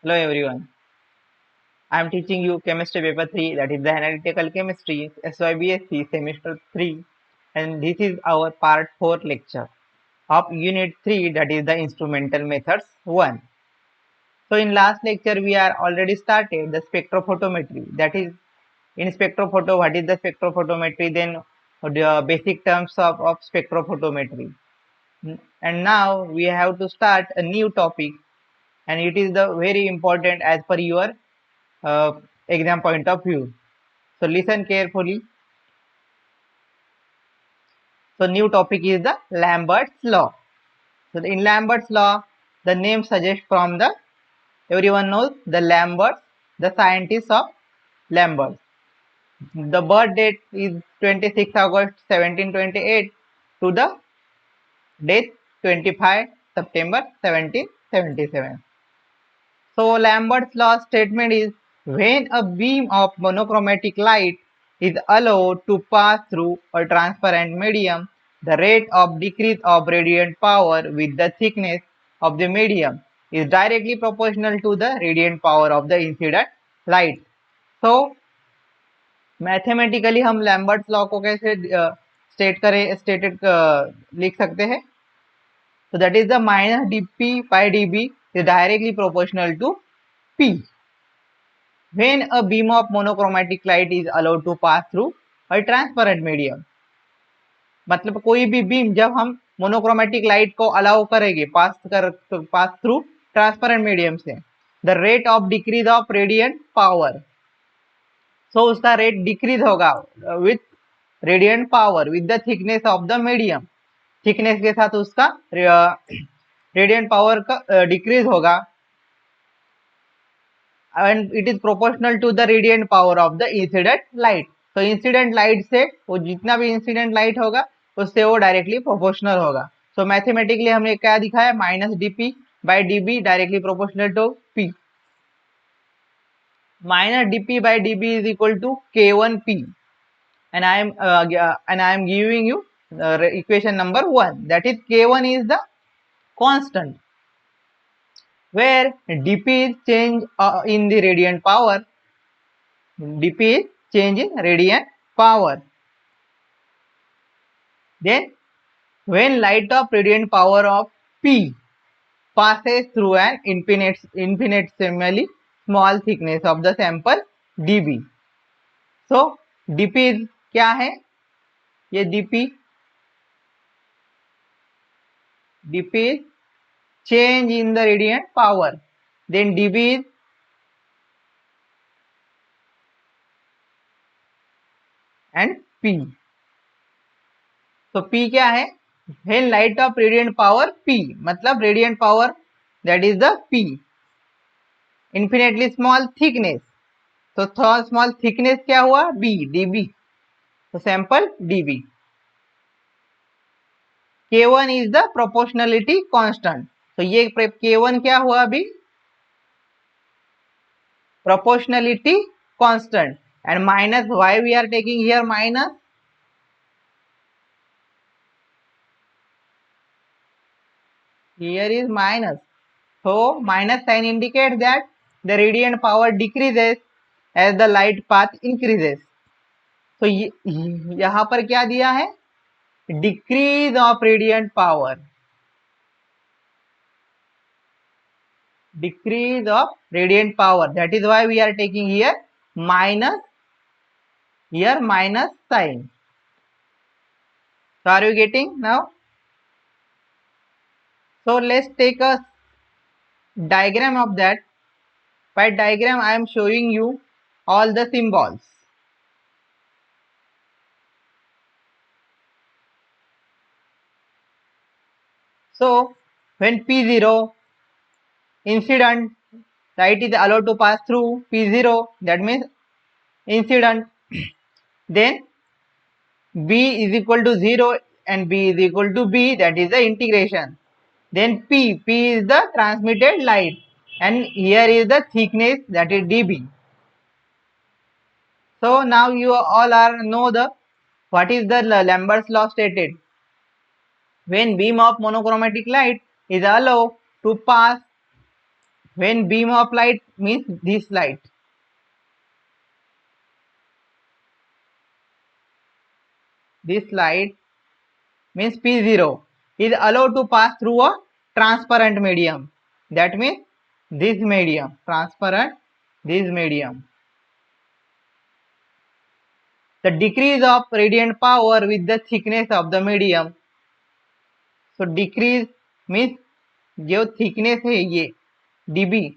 Hello everyone. I am teaching you chemistry paper 3, that is the analytical chemistry SYBSc semester 3, and this is our part 4 lecture of unit 3, that is the instrumental methods 1. So in last lecture we are already started the spectrophotometry, that is in spectrophoto, what is the spectrophotometry, then the basic terms of spectrophotometry. And now we have to start a new topic, and it is the very important as per your uh, exam point of view. So listen carefully. So new topic is the Lambert's law. So in Lambert's law, the name suggests from the everyone knows the Lamberts, the scientist of Lambert. The birth date is 26 August 1728 to the death 25 September 1777. So Lambert's law statement is when a beam of monochromatic light is allowed to pass through a transparent medium, the rate of decrease of radiant power with the thickness of the medium is directly proportional to the radiant power of the incident light. So mathematically हम Lambert's law को कैसे stated लिख सकते हैं? So that is the minus dp by db is directly proportional to p. When a beam of monochromatic light is allowed to pass through a transparent medium, मतलब कोई भी beam जब हम मोनोक्रोमेटिक लाइट को allow करेंगे pass through transparent medium से, the rate of decrease of radiant power, so उसका rate decrease होगा with radiant power with the thickness of the medium, thickness के साथ उसका रेडियंट पावर का डिक्रीज होगा, and it is proportional to the radiant power of the incident light. तो incident light से वो जितना भी इंसिडेंट लाइट होगा उससे वो डायरेक्टली प्रोपोर्शनल होगा. सो मैथमेटिकली हमने क्या दिखाया? Minus dp by db directly proportional to p. Minus dp by db is equal to k1p, and I am giving you equation number 1, that is k1 is the constant where dp is change in the radiant power. dp is change in radiant power. Then when light of radiant power of p passes through an infinitesimally small thickness of the sample db. So dp is क्या है? ये dp is change in the radiant power. Then db is and p. तो p क्या है? When light of radiant power p, मतलब radiant power that is the p, infinitely small thickness. तो small thickness क्या हुआ? b, db. तो sample db. k1 is the proportionality constant. तो ये k1 क्या हुआ अभी? Proportionality constant. And minus, why we are taking here minus? Here is minus. So minus sign indicates that the radiant power decreases as the light path increases. So यहाँ पर क्या दिया है? Decrease of radiant power. Decrease of radiant power. That is why we are taking here minus. Here minus sign. So are you getting now? So let's take a diagram of that. By diagram I am showing you all the symbols. So when P0 incident light is allowed to pass through P0, that means incident, then B is equal to 0 and B is equal to B, that is the integration. Then P is the transmitted light, and here is the thickness, that is dB. So now you all are know the what is the Lambert's law stated. When beam of monochromatic light is allowed to pass when beam of light means this light. This light means P0 is allowed to pass through a transparent medium. That means this medium, transparent, this medium. The decrease of radiant power with the thickness of the medium. So decrease means जो thickness है ये dB,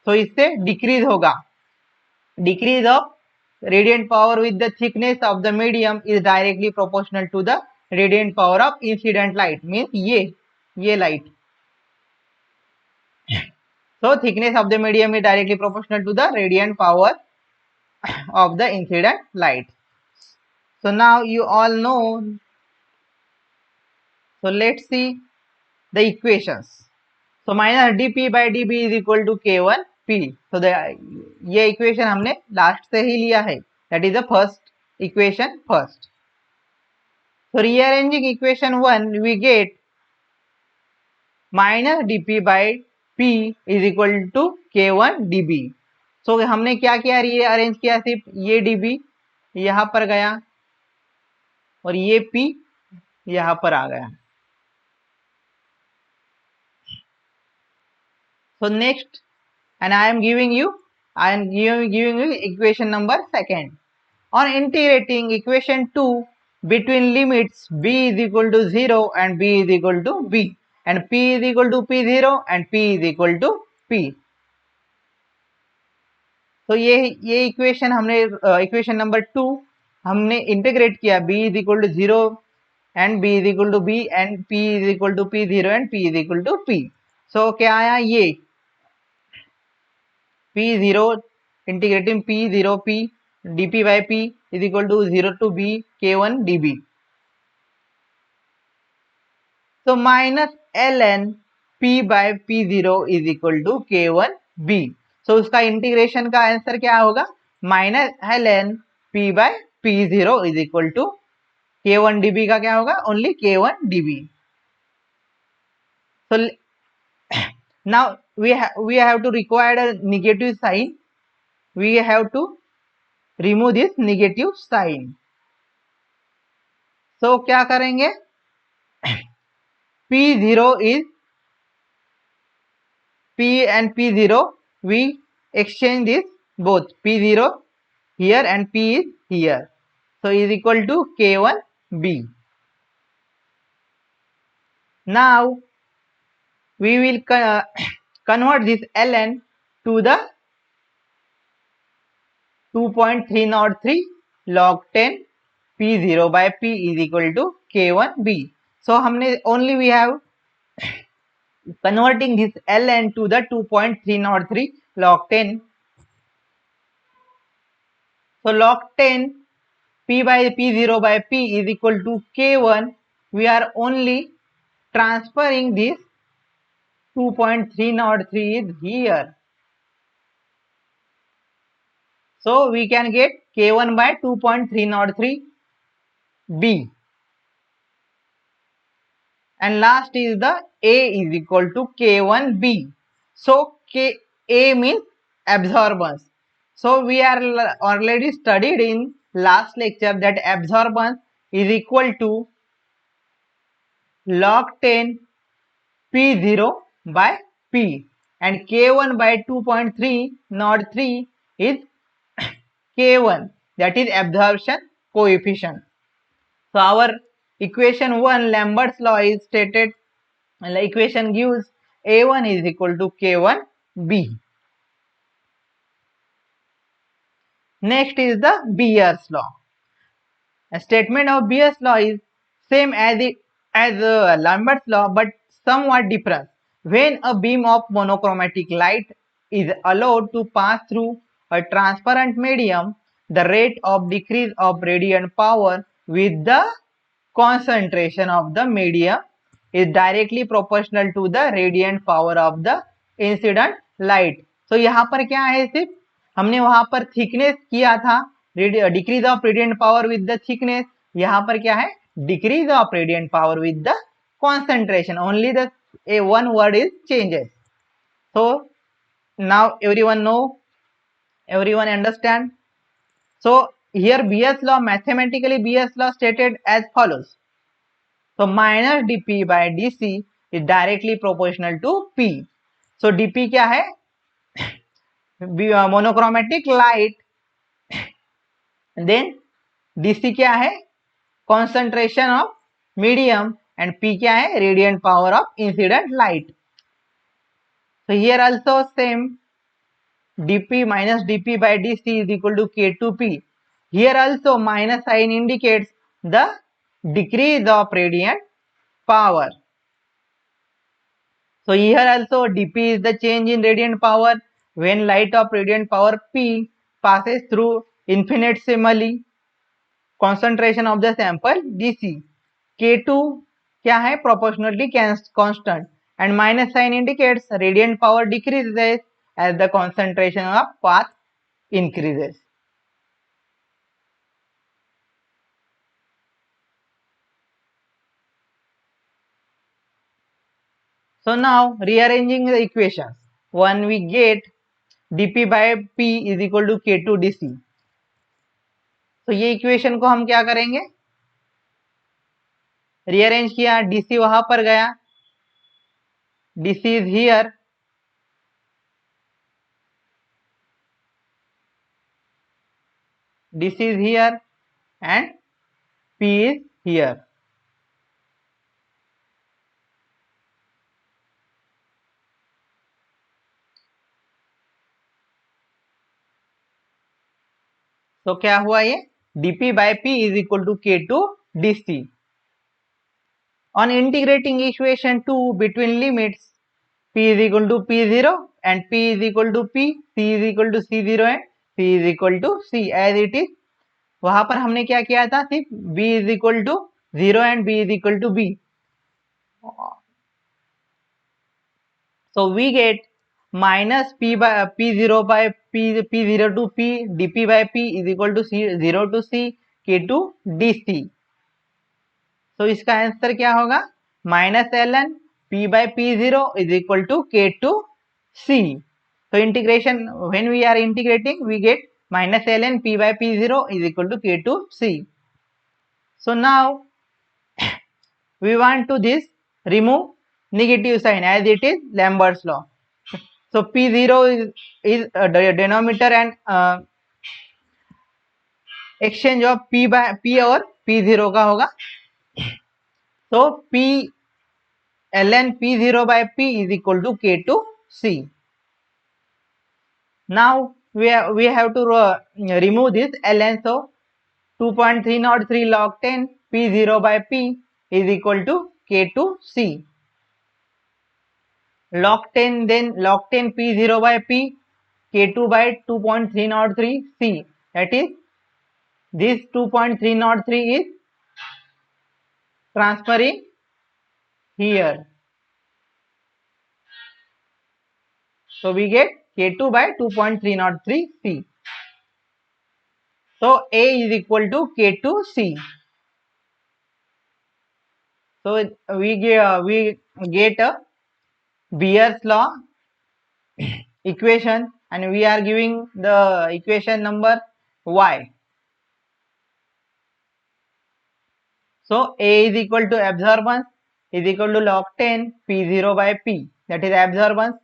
so इससे decrease होगा. Decrease of radiant power with the thickness of the medium is directly proportional to the radiant power of incident light. Means ये light. So thickness of the medium is directly proportional to the radiant power of the incident light. So now you all know. So let's see the equations. So minus dp by db is equal to k1p. So ये equation हमने last से ही लिया है. That is the first equation first. So rearranging equation 1, we get minus dp by p is equal to k1 db. So हमने क्या किया, rearrange किया, सिर्फ ये db यहाँ पर गया और ये p यहाँ पर आ गया. So next, and I am giving you equation number second. On integrating equation 2 between limits b is equal to 0 and b is equal to b, and p is equal to p0 and p is equal to p. तो ये equation हमने equation number 2 हमने integrate किया, b is equal to 0 and b is equal to b and p is equal to p0 and p is equal to p. So क्या आया, ये p0 integrating p0 p dp by p is equal to 0 to b k1 db. So minus ln p by p0 is equal to k1 b. So उसका integration का answer क्या होगा, minus ln p by p0 is equal to k1 db का क्या होगा, only k1 db. So now we have to require a negative sign. We have to remove this negative sign. So क्या करेंगे, p0 is p and p0, we exchange this both, p0 here and p is here, so is equal to k1 b. Now we will convert this ln to the 2.303 log 10 p0 by p is equal to k1 b. So हमने only we have converting this ln to the 2.303 log 10. So log 10 p by p0 by p is equal to k1. We are only transferring this 2.303 is here. So we can get k1 by 2.303 b. And last is the a is equal to k1 b. So a means absorbance. So we are already studied in last lecture that absorbance is equal to log 10 p0 by p, and k1 by 2.303 is k1, that is absorption coefficient. So our equation 1 Lambert's law is stated, and the equation gives a1 is equal to k1 b. Next is the Beer's law. A statement of Beer's law is same as Lambert's law but somewhat different. When a beam of monochromatic light is allowed to pass through a transparent medium, the rate of decrease of radiant power with the concentration of the medium is directly proportional to the radiant power of the incident light. So यहाँ पर क्या है, सिर्फ हमने वहां पर thickness किया था, decrease of radiant power with the thickness. यहाँ पर क्या है, decrease of radiant power with the concentration. Only the one word is changes. So now everyone know, everyone understand. So here BS law, mathematically BS law stated as follows. So minus dp by dc is directly proportional to p. So dp क्या है, monochromatic light, then dc क्या है, concentration of medium, and p क्या है, radiant power of incident light. So here also same, dp minus dp by dc is equal to k2p. Here also minus sign indicates the decrease of radiant power. So here also dp is the change in radiant power when light of radiant power p passes through infinitesimally concentration of the sample dc. k2 क्या है, proportionally constant, and minus sign indicates radiant power decreases as the concentration of path increases. So now rearranging the equations, one we get dp by p is equal to k2 dc. तो ये equation को हम क्या करेंगे, rearrange किया, DC वहां पर गया, DC is here, DC is here and P is here. तो क्या हुआ ये, dp by p is equal to k2 dc. On integrating equation 2 between limits p is equal to p0 and p is equal to p, c is equal to c0 and c is equal to c as it is. वहां पर हमने क्या किया था, सिर्फ b is equal to 0 and b is equal to b. So we get minus p by p0 by p0 to p dp by p is equal to c0 to c k2 dc. तो इसका answer क्या होगा, minus l n p by p zero is equal to k two c. तो integration, when we are integrating we get minus ln p by p0 is equal to k2c. So now we want to this remove negative sign as it is Lambert's law. So p0 is denominator and exchange of p by p और p0 का होगा. So p ln p0 by p is equal to k2c. Now we have to remove this ln. So 2.303 log 10 p0 by p is equal to k2c. Log 10, then log 10 p0 by p, k2 by 2.303 c. That is, this 2.303 is transferring here. So we get k2 by 2.303 c. So a is equal to k2c. So we get a Beer's law equation, and we are giving the equation number y. So a is equal to absorbance is equal to log 10 p0 by p, that is absorbance,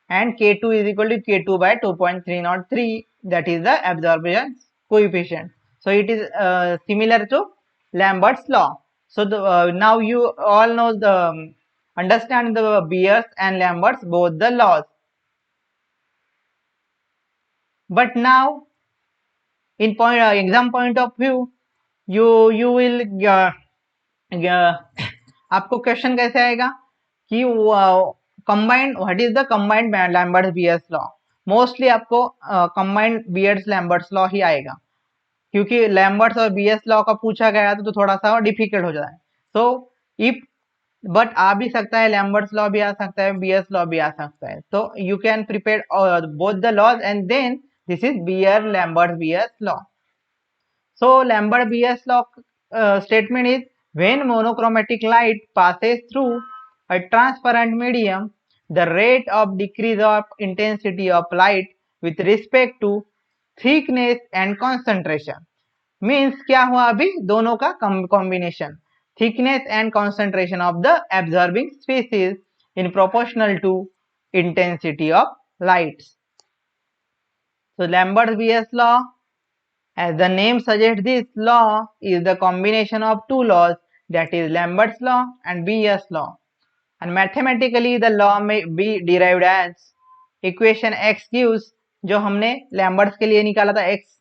and k2 is equal to k2 by 2.303, that is the absorption coefficient. So it is similar to Lambert's law. So now you all know the understand the Beer's and Lambert's both the laws. But now in exam point of view, you will आपको question कैसे आएगा कि combined, what is the combined Lambert's bears law. Mostly आपको combined bears Lambert's law ही आएगा, क्योंकि Lambert's और BS law का पूछा गया तो थोड़ा सा डिफिकल्ट हो जाता है. सो इफ, बट आ भी सकता है, लैम्बर्ट्स लॉ भी आ सकता है, बीएस लॉ भी आ सकता है. तो you can prepare both the laws and then this is Beer Lambert's BS law. So Lambert BS law statement is when monochromatic light passes through a transparent medium, the rate of decrease of intensity of light with respect to thickness and concentration. Means क्या हुआ अभी दोनों का combination, thickness and concentration of the absorbing species in proportional to intensity of lights. So Lambert's BS law, as the name suggests, this law is the combination of two laws, that is Lambert's law and BS law. And mathematically the law may be derived as equation x gives, जो हमने Lambert's के लिए निकाला था x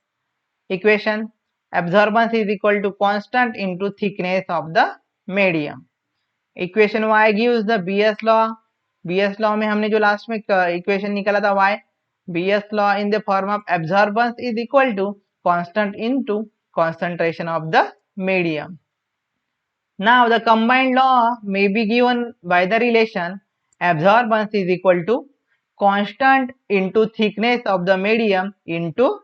equation, absorbance is equal to constant into thickness of the medium. Equation y gives the BS law. BS law में हमने जो last में इक्वेशन निकाला था y, BS law in the form of absorbance is equal to constant into concentration of the medium. Now the combined law may be given by the relation absorbance is equal to constant into thickness of the medium into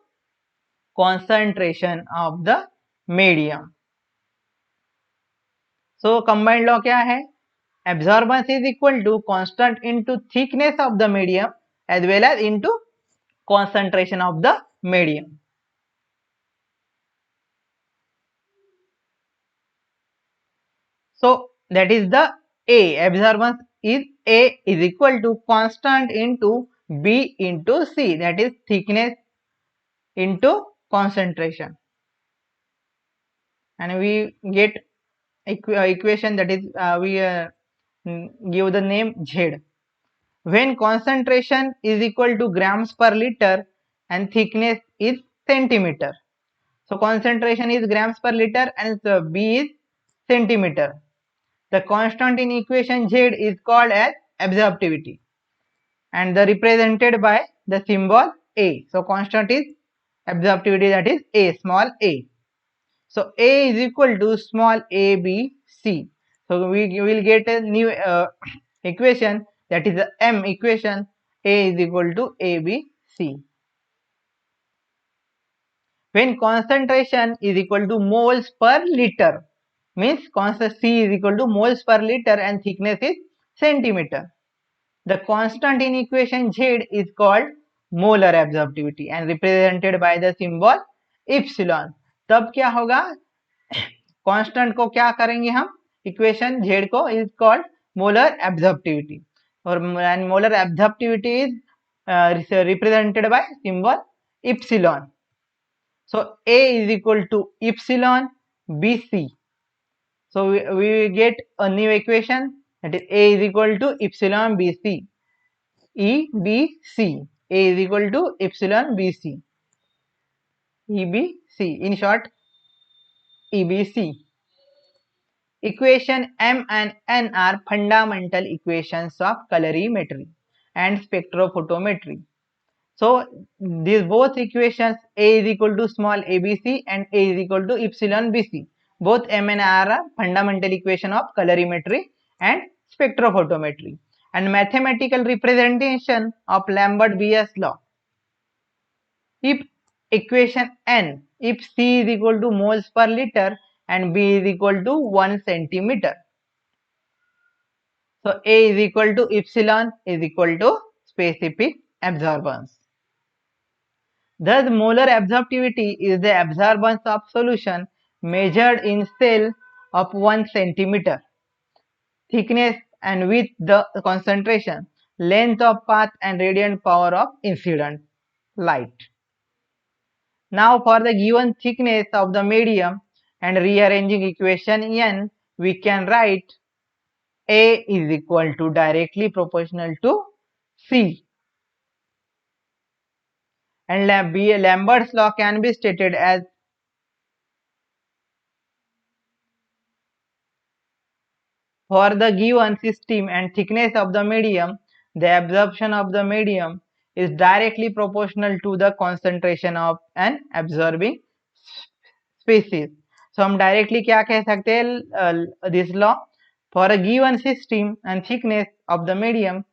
concentration of the medium. So combined law क्या है? Absorbance is equal to constant into thickness of the medium as well as into concentration of the medium. So that is the A. Absorbance is A is equal to constant into B into C, that is thickness into concentration, and we get equation that is we give the name Z. When concentration is equal to grams per liter and thickness is centimeter. So concentration is grams per liter and B is centimeter. The constant in equation Z is called as absorptivity and the represented by the symbol A. So constant is absorptivity, that is A, small a. So A is equal to small a b c. So we will get a new equation, that is the M equation. A is equal to a b c. When concentration is equal to moles per liter, means C is equal to moles per liter and thickness is centimeter. The constant in equation Z is called molar absorptivity and represented by the symbol epsilon. तब क्या होगा, constant को क्या करेंगे हम, equation Z को is called molar absorptivity और molar absorptivity is represented by symbol epsilon. So A is equal to epsilon BC. So we get a new equation, that is A is equal to epsilon BC. EBC. A is equal to epsilon BC. EBC. In short, EBC. Equation M and N are fundamental equations of colorimetry and spectrophotometry. So these both equations, A is equal to small abc and A is equal to epsilon bc, both M and R are fundamental equation of colorimetry and spectrophotometry and mathematical representation of Lambert-BS law. If equation N, if C is equal to moles per liter and B is equal to 1 centimeter. So A is equal to epsilon is equal to specific absorbance. Thus molar absorptivity is the absorbance of solution measured in cell of 1 centimeter, thickness and width the concentration, length of path and radiant power of incident light. Now for the given thickness of the medium and rearranging equation N, we can write A is equal to directly proportional to C. And Lambert's law can be stated as for the given system and thickness of the medium, the absorption of the medium is directly proportional to the concentration of an absorbing species. So हम directly क्या कह सकते हैं, this law, for a given system and thickness of the medium,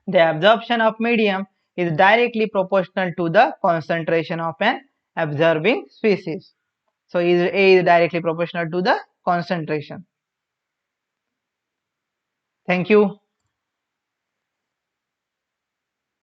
the absorption of medium is directly proportional to the concentration of an absorbing species. So A is directly proportional to the concentration. Thank you.